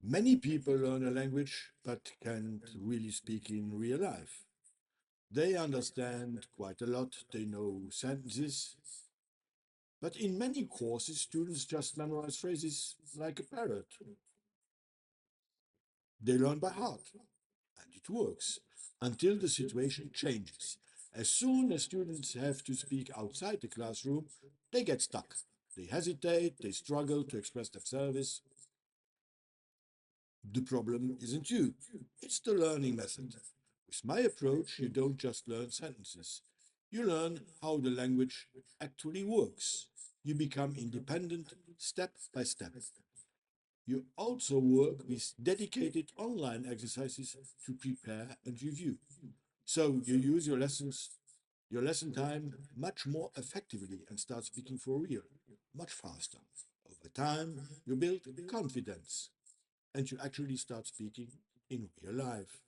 Many people learn a language but can't really speak in real life. They understand quite a lot, they know sentences, but in many courses, students just memorize phrases like a parrot. They learn by heart, and it works until the situation changes. As soon as students have to speak outside the classroom, they get stuck. They hesitate, they struggle to express themselves. The problem isn't you, it's the learning method. With my approach, you don't just learn sentences, you learn how the language actually works. You become independent step by step. You also work with dedicated online exercises to prepare and review. So you use your lesson time much more effectively and start speaking for real, much faster. Over time, you build confidence and you actually start speaking in real life.